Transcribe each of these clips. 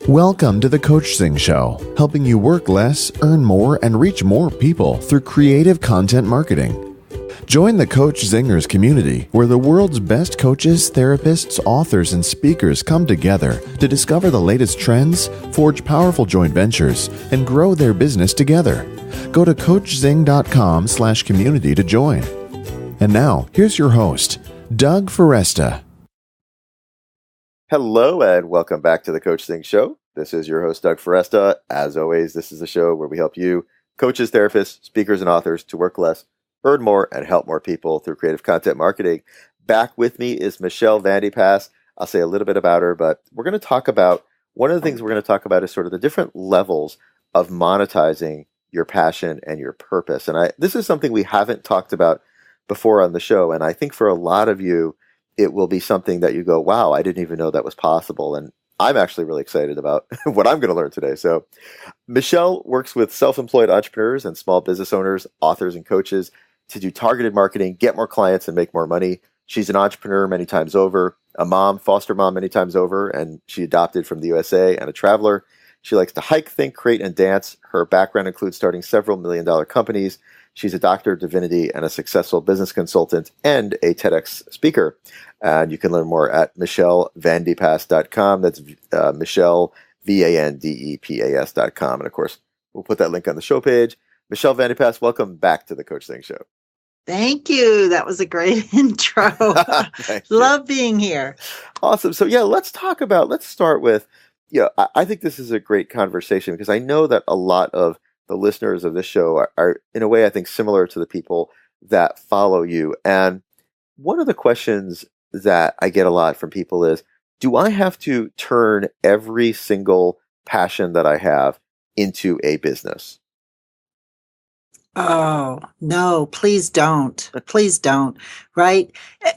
Welcome to the Coachzing Show, helping you work less, earn more, and reach more people through creative content marketing. Join the Coach Zingers community, where the world's best coaches, therapists, authors, and speakers come together to discover the latest trends, forge powerful joint ventures, and grow their business together. Go to coachzing.com/community to join. And now, here's your host, Doug Foresta. Hello and welcome back to the Coachzing Show. This is your host, Doug Foresta. As always, this is a show where we help you, coaches, therapists, speakers, and authors to work less, earn more, and help more people through creative content marketing. Back with me is Michelle Vandepas. I'll say a little bit about her, but we're going to talk about, one of the things we're going to talk about is sort of the different levels of monetizing your passion and your purpose. And this is something we haven't talked about before on the show. And I think for a lot of you, it will be something that you go, wow, I didn't even know that was possible. And I'm actually really excited about what I'm going to learn today. So Michelle works with self-employed entrepreneurs and small business owners, authors, and coaches to do targeted marketing, get more clients, and make more money. She's an entrepreneur many times over, a mom, foster mom many times over, and she adopted from the USA, and a traveler. She likes to hike, think, create, and dance. Her background includes starting several million-dollar companies. She's a Doctor of Divinity and a successful business consultant and a TEDx speaker. And you can learn more at michellevandepas.com. That's Michelle, Vandepas.com. And of course, we'll put that link on the show page. Michelle Vandepas, welcome back to the Coachzing Show. Thank you. That was a great intro. Love being here. Awesome. So yeah, let's start with, I think this is a great conversation because I know that a lot of the listeners of this show are in a way, I think, similar to the people that follow you. And one of the questions that I get a lot from people is, do I have to turn every single passion that I have into a business? Oh, no, please don't. Please don't. Right?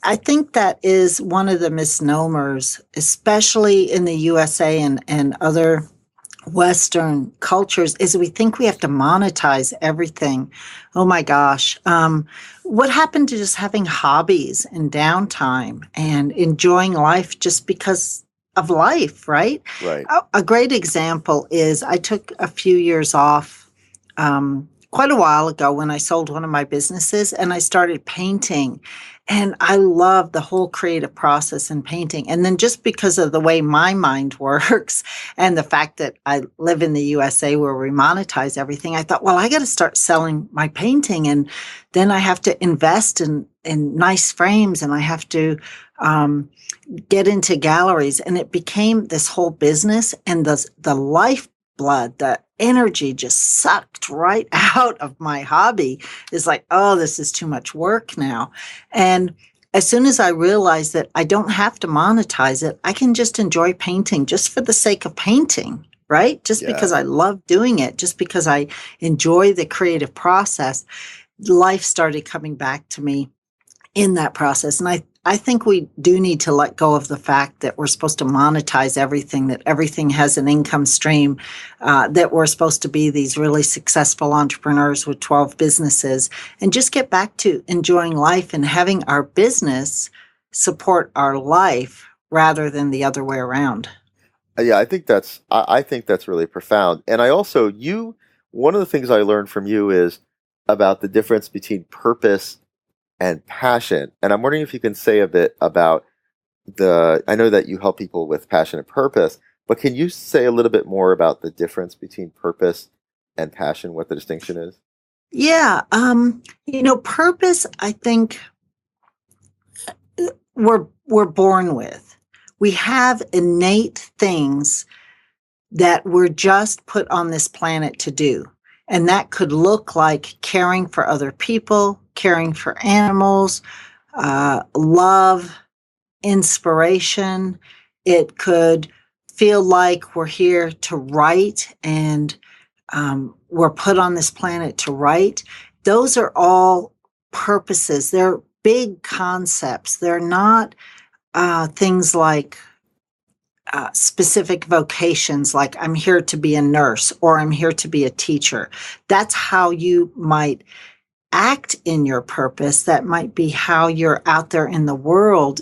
I think that is one of the misnomers, especially in the USA and other Western cultures, is we think we have to monetize everything. Oh my gosh. What happened to just having hobbies and downtime and enjoying life just because of life, right? Right. A great example is I took a few years off quite a while ago when I sold one of my businesses and I started painting. And I love the whole creative process in painting. And then just because of the way my mind works and the fact that I live in the USA where we monetize everything, I thought, well, I got to start selling my painting. And then I have to invest in nice frames and I have to get into galleries. And it became this whole business, and the lifeblood, the energy just sucked right out of my hobby. It's like, oh, this is too much work now. And as soon as I realized that I don't have to monetize it, I can just enjoy painting just for the sake of painting, right? Just because I love doing it, just because I enjoy the creative process, life started coming back to me in that process. And I think we do need to let go of the fact that we're supposed to monetize everything, that everything has an income stream, that we're supposed to be these really successful entrepreneurs with 12 businesses, and just get back to enjoying life and having our business support our life rather than the other way around. Yeah, I think that's really profound. And I also, one of the things I learned from you is about the difference between purpose and passion. And I'm wondering if you can say a bit about I know that you help people with passion and purpose, but can you say a little bit more about the difference between purpose and passion, what the distinction is? Yeah. Purpose, I think we're born with. We have innate things that we're just put on this planet to do. And that could look like caring for other people, caring for animals, love, inspiration. It could feel like we're here to write and we're put on this planet to write. Those are all purposes. They're big concepts. They're not things like specific vocations, like I'm here to be a nurse or I'm here to be a teacher. That's how you might act in your purpose. That might be how you're out there in the world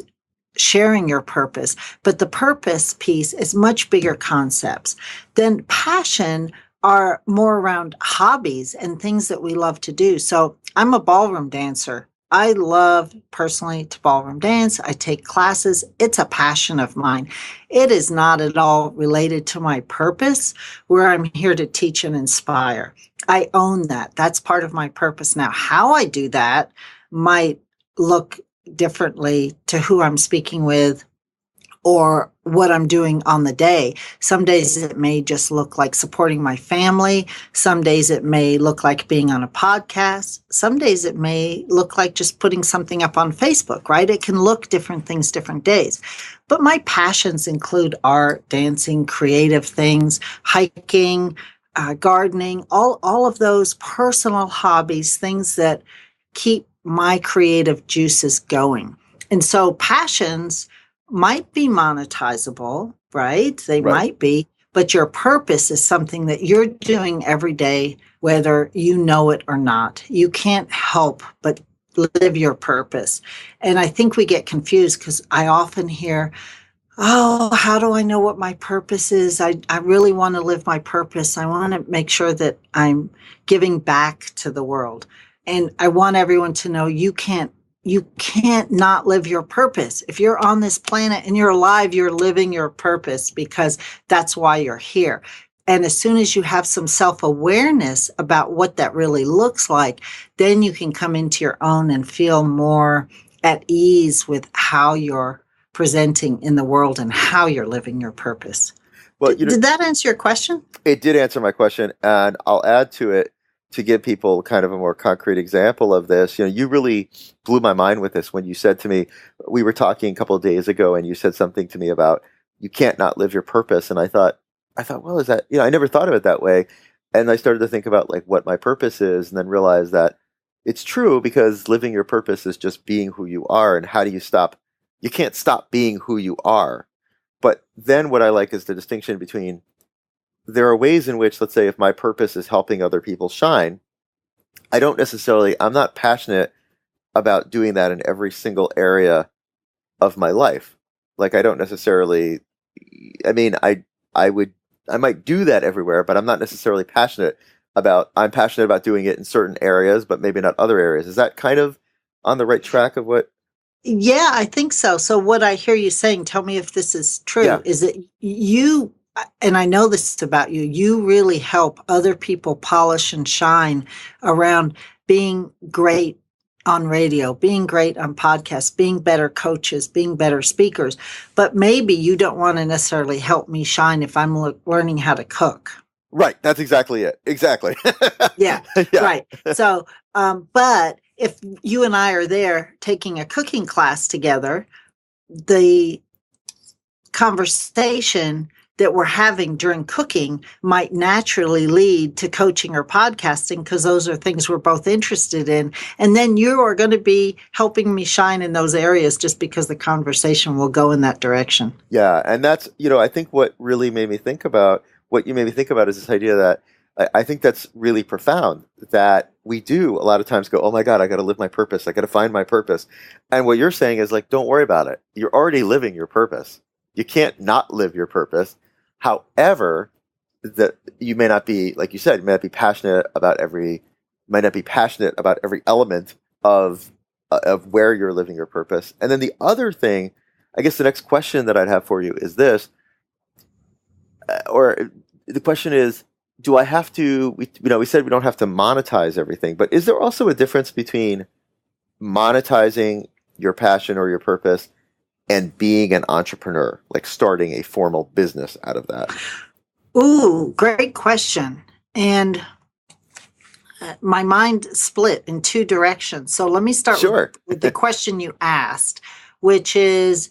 sharing your purpose. But the purpose piece is much bigger concepts. Then passion are more around hobbies and things that we love to do. So I'm a ballroom dancer. I love personally to ballroom dance. I take classes. It's a passion of mine. It is not at all related to my purpose, where I'm here to teach and inspire. I own that. That's part of my purpose. Now, how I do that might look differently to who I'm speaking with or what I'm doing on the day. Some days it may just look like supporting my family. Some days it may look like being on a podcast. Some days it may look like just putting something up on Facebook, right? It can look different things different days. But my passions include art, dancing, creative things, hiking, gardening, all of those personal hobbies, things that keep my creative juices going. And so passions might be monetizable, right? They might be, but your purpose is something that you're doing every day, whether you know it or not. You can't help but live your purpose. And I think we get confused because I often hear, oh, how do I know what my purpose is? I really want to live my purpose. I want to make sure that I'm giving back to the world. And I want everyone to know you can't not live your purpose. If you're on this planet and you're alive, you're living your purpose because that's why you're here. And as soon as you have some self-awareness about what that really looks like, then you can come into your own and feel more at ease with how you're presenting in the world and how you're living your purpose. Well, did that answer your question? It did answer my question, and I'll add to it to give people kind of a more concrete example of this. You really blew my mind with this when you said to me, we were talking a couple of days ago, and you said something to me about you can't not live your purpose. And I thought, well, is that, I never thought of it that way. And I started to think about like what my purpose is, and then realized that it's true, because living your purpose is just being who you are. And how do you stop? You can't stop being who you are. But then what I like is the distinction between, there are ways in which, let's say, if my purpose is helping other people shine, I'm not passionate about doing that in every single area of my life. Like, I don't necessarily, I might do that everywhere, but I'm not necessarily I'm passionate about doing it in certain areas, but maybe not other areas. Is that kind of on the right track of what? Yeah, I think so. So what I hear you saying, tell me if this is true, is that you, and I know this about you, you really help other people polish and shine around being great on radio, being great on podcasts, being better coaches, being better speakers. But maybe you don't want to necessarily help me shine if I'm learning how to cook. Right. That's exactly it. Exactly. Yeah. Right. So, but if you and I are there taking a cooking class together, the conversation that we're having during cooking might naturally lead to coaching or podcasting, because those are things we're both interested in. And then you are going to be helping me shine in those areas just because the conversation will go in that direction. Yeah. And that's, I think what you made me think about is this idea that I think that's really profound, that we do a lot of times go, oh my God, I got to live my purpose. I got to find my purpose. And what you're saying is like, don't worry about it. You're already living your purpose. You can't not live your purpose. However, that you may not be, like you said, you may not be passionate about every element of where you're living your purpose. And then the other thing, I guess the next question that I'd have for you is this, or the question is, do I have to, we said we don't have to monetize everything, but is there also a difference between monetizing your passion or your purpose and being an entrepreneur, like starting a formal business out of that? Ooh, great question. And my mind split in two directions. So let me start with the question you asked, which is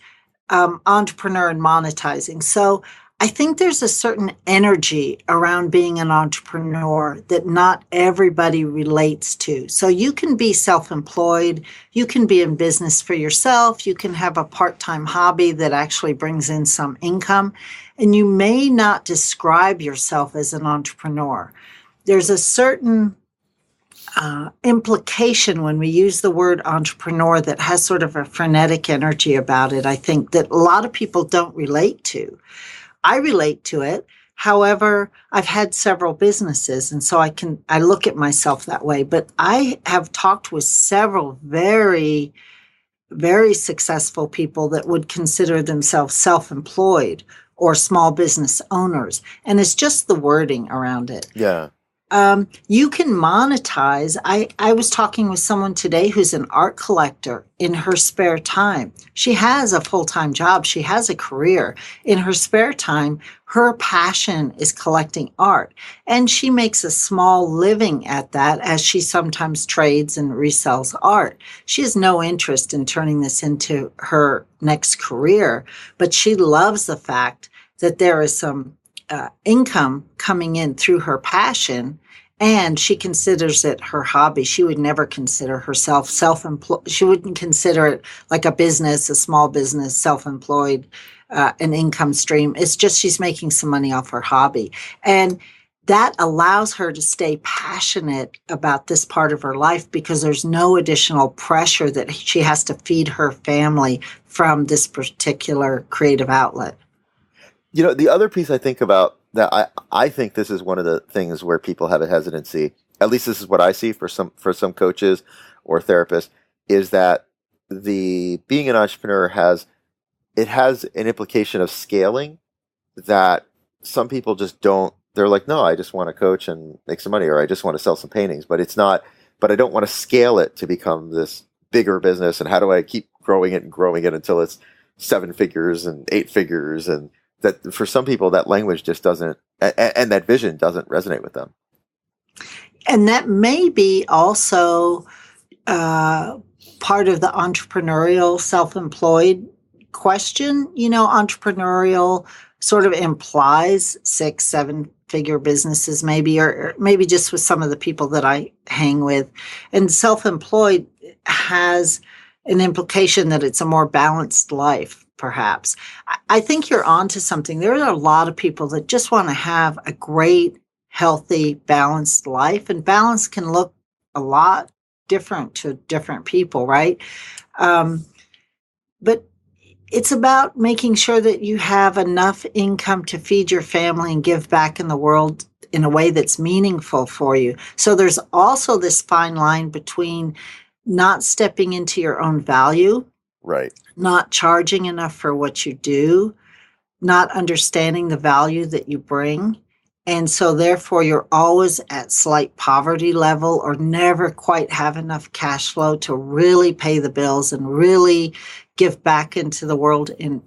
entrepreneur and monetizing. So I think there's a certain energy around being an entrepreneur that not everybody relates to. So you can be self-employed, you can be in business for yourself, you can have a part-time hobby that actually brings in some income, and you may not describe yourself as an entrepreneur. There's a certain implication when we use the word entrepreneur that has sort of a frenetic energy about it, I think, that a lot of people don't relate to. I relate to it. However, I've had several businesses, and so I look at myself that way. But I have talked with several very, very successful people that would consider themselves self-employed or small business owners. And it's just the wording around it. Yeah. You can monetize. I was talking with someone today who's an art collector in her spare time. She has a full-time job. She has a career. In her spare time, her passion is collecting art. And she makes a small living at that as she sometimes trades and resells art. She has no interest in turning this into her next career, but she loves the fact that there is some income coming in through her passion, and she considers it her hobby. She would never consider herself self-employed. She wouldn't consider it like a business, a small business, self-employed, an income stream. It's just she's making some money off her hobby. And that allows her to stay passionate about this part of her life because there's no additional pressure that she has to feed her family from this particular creative outlet. The other piece I think about that I think this is one of the things where people have a hesitancy, at least this is what I see for some coaches or therapists, is that being an entrepreneur has an implication of scaling that some people just don't. They're like, no, I just want to coach and make some money, or I just want to sell some paintings, but it's not, but I don't want to scale it to become this bigger business. And how do I keep growing it until it's 7 figures and 8 figures? And that for some people, that language just doesn't, and that vision doesn't resonate with them. And that may be also part of the entrepreneurial, self-employed question. Entrepreneurial sort of implies 6-7 figure businesses, maybe, or maybe just with some of the people that I hang with. And self-employed has an implication that it's a more balanced life, perhaps. I think you're onto something. There are a lot of people that just want to have a great, healthy, balanced life. And balance can look a lot different to different people, right? But it's about making sure that you have enough income to feed your family and give back in the world in a way that's meaningful for you. So there's also this fine line between not stepping into your own value, right? Not charging enough for what you do, not understanding the value that you bring. And so therefore you're always at slight poverty level or never quite have enough cash flow to really pay the bills and really give back into the world in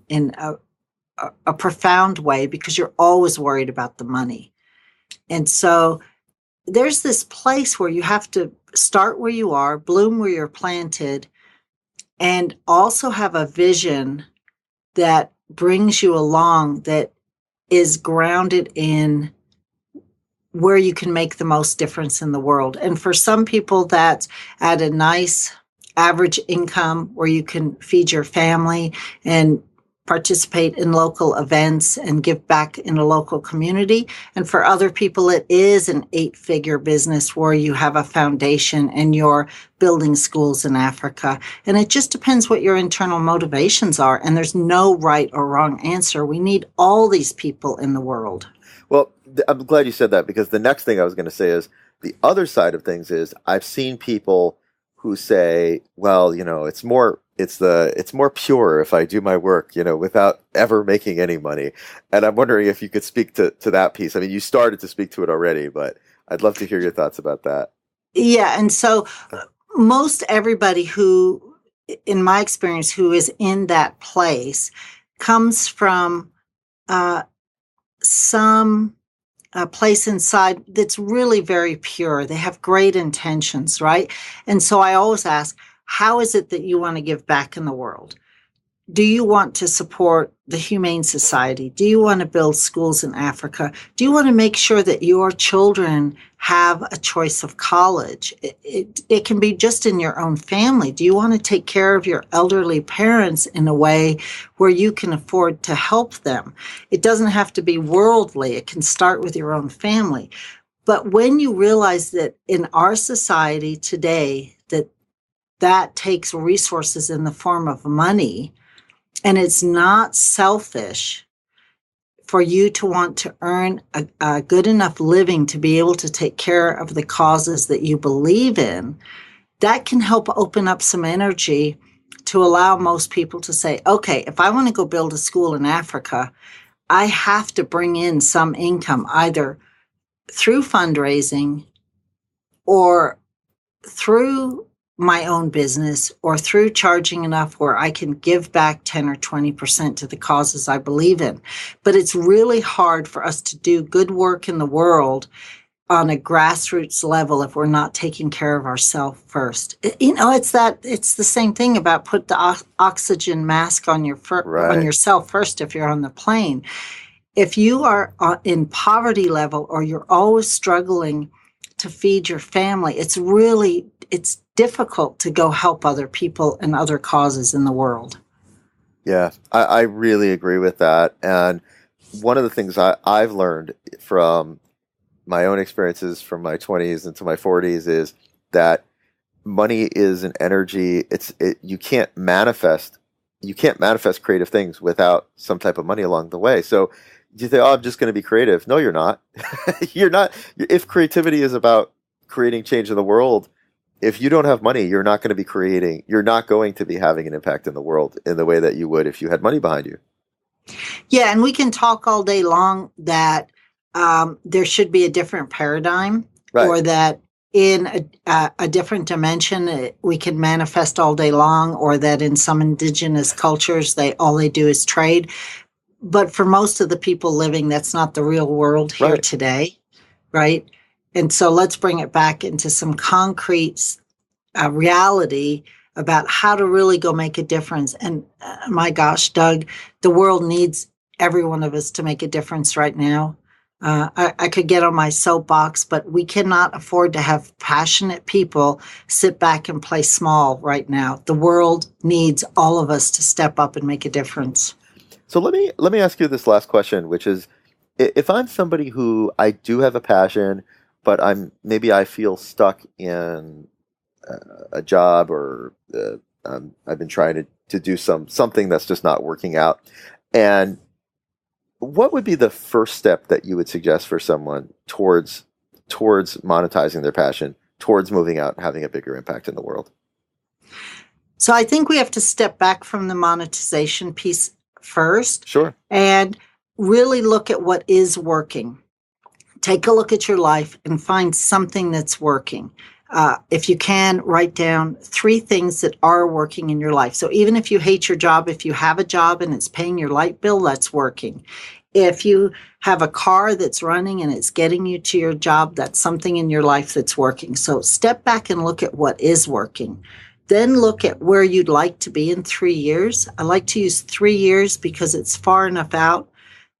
a profound way because you're always worried about the money. And so there's this place where you have to start where you are, bloom where you're planted, and also have a vision that brings you along that is grounded in where you can make the most difference in the world. And for some people, that's at a nice average income where you can feed your family and participate in local events and give back in a local community. And for other people, it is an 8-figure business where you have a foundation and you're building schools in Africa. And it just depends what your internal motivations are. And there's no right or wrong answer. We need all these people in the world. Well, I'm glad you said that, because the next thing I was going to say is the other side of things is I've seen people who say, well, it's more pure if I do my work, without ever making any money. And I'm wondering if you could speak to that piece. I mean, you started to speak to it already, but I'd love to hear your thoughts about that. Yeah. And so most everybody who, in my experience, who is in that place comes from some place inside that's really very pure. They have great intentions, right? And so I always ask, how is it that you want to give back in the world? Do you want to support the Humane Society? Do you want to build schools in Africa? Do you want to make sure that your children have a choice of college? It can be just in your own family. Do you want to take care of your elderly parents in a way where you can afford to help them? It doesn't have to be worldly. It can start with your own family. But when you realize that in our society today, that takes resources in the form of money, and it's not selfish for you to want to earn a good enough living to be able to take care of the causes that you believe in, that can help open up some energy to allow most people to say, okay, if I want to go build a school in Africa, I have to bring in some income either through fundraising or through my own business or through charging enough where I can give back 10 or 20% to the causes I believe in. But it's really hard for us to do good work in the world on a grassroots level if we're not taking care of ourselves first. It's the same thing about put the oxygen mask on on yourself first if you're on the plane. If you are in poverty level or you're always struggling to feed your family, it's difficult to go help other people and other causes in the world. Yeah, I really agree with that. And one of the things I've learned from my own experiences from my 20s into my 40s is that money is an energy. You can't manifest creative things without some type of money along the way. So you think, oh, I'm just going to be creative. No, you're not. You're not. If creativity is about creating change in the world, if you don't have money, you're not going to be creating. You're not going to be having an impact in the world in the way that you would if you had money behind you. Yeah, and we can talk all day long that there should be a different paradigm, right, or that in a different dimension we can manifest all day long, or that in some indigenous cultures all they do is trade. But for most of the people living, that's not the real world here today, right? And so let's bring it back into some concrete reality about how to really go make a difference. And my gosh, Doug, the world needs every one of us to make a difference right now. I could get on my soapbox, but we cannot afford to have passionate people sit back and play small right now. The world needs all of us to step up and make a difference. So let me ask you this last question, which is, if I'm somebody who I do have a passion, but I feel stuck in a job, or I've been trying to do something that's just not working out, and what would be the first step that you would suggest for someone towards monetizing their passion, towards moving out and having a bigger impact in the world? So I think we have to step back from the monetization piece first. Sure. And really look at what is working. Take a look at your life and find something that's working. If you can, write down 3 things that are working in your life. So even if you hate your job, if you have a job and it's paying your light bill, that's working. If you have a car that's running and it's getting you to your job, that's something in your life that's working. So step back and look at what is working. Then look at where you'd like to be in 3 years. I like to use 3 years because it's far enough out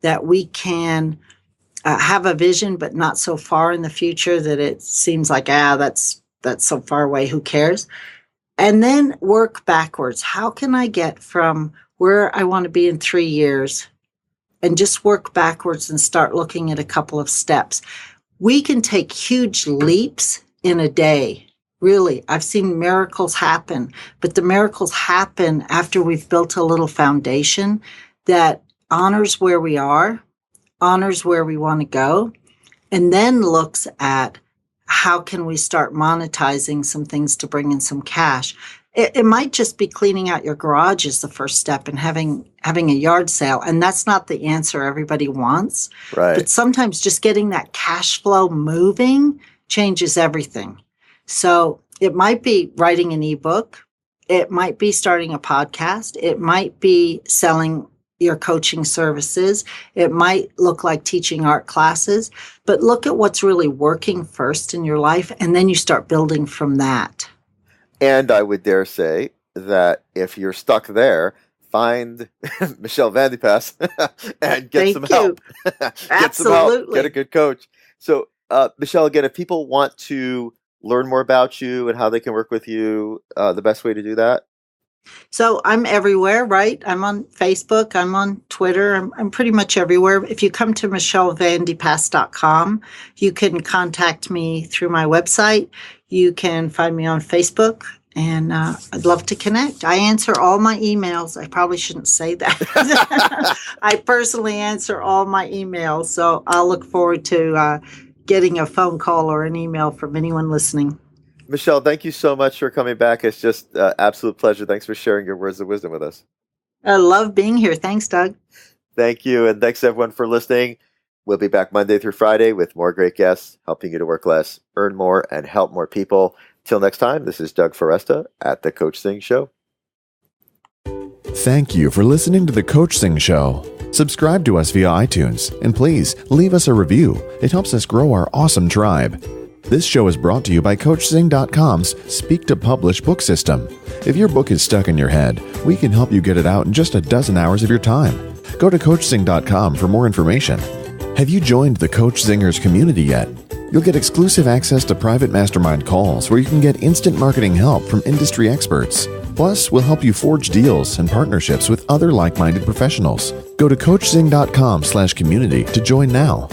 that we can have a vision, but not so far in the future that it seems like, that's so far away, who cares? And then work backwards. How can I get from where I want to be in 3 years, and just work backwards and start looking at a couple of steps. We can take huge leaps in a day. Really, I've seen miracles happen, but the miracles happen after we've built a little foundation that honors where we are, honors where we want to go, and then looks at how can we start monetizing some things to bring in some cash. It might just be cleaning out your garage is the first step, and having a yard sale. And that's not the answer everybody wants. Right. But sometimes just getting that cash flow moving changes everything. So it might be writing an ebook. It might be starting a podcast. It might be selling your coaching services. It might look like teaching art classes. But look at what's really working first in your life, and then you start building from that. And I would dare say that if you're stuck there, find Michelle Vandepas and get some help. Get some help. Get a good coach. So, Michelle, again, if people want to learn more about you and how they can work with you, the best way to do that? So I'm everywhere, right? I'm on Facebook. I'm on Twitter. I'm pretty much everywhere. If you come to michellevandepas.com, you can contact me through my website. You can find me on Facebook, and I'd love to connect. I answer all my emails. I probably shouldn't say that. I personally answer all my emails, so I'll look forward to getting a phone call or an email from anyone listening. Michelle, thank you so much for coming back. It's just absolute pleasure. Thanks for sharing your words of wisdom with us. I love being here. Thanks, Doug. Thank you. And thanks everyone for listening. We'll be back Monday through Friday with more great guests, helping you to work less, earn more, and help more people. Till next time, this is Doug Foresta at the Coachzing Show. Thank you for listening to the Coachzing Show. Subscribe to us via iTunes, and please leave us a review. It helps us grow our awesome tribe. This show is brought to you by Coachzing.com's Speak to Publish book system. If your book is stuck in your head, we can help you get it out in just a dozen hours of your time. Go to Coachzing.com for more information. Have you joined the Coach Zingers community yet? You'll get exclusive access to private mastermind calls where you can get instant marketing help from industry experts. Plus, we'll help you forge deals and partnerships with other like-minded professionals. Go to Coachzing.com/community to join now.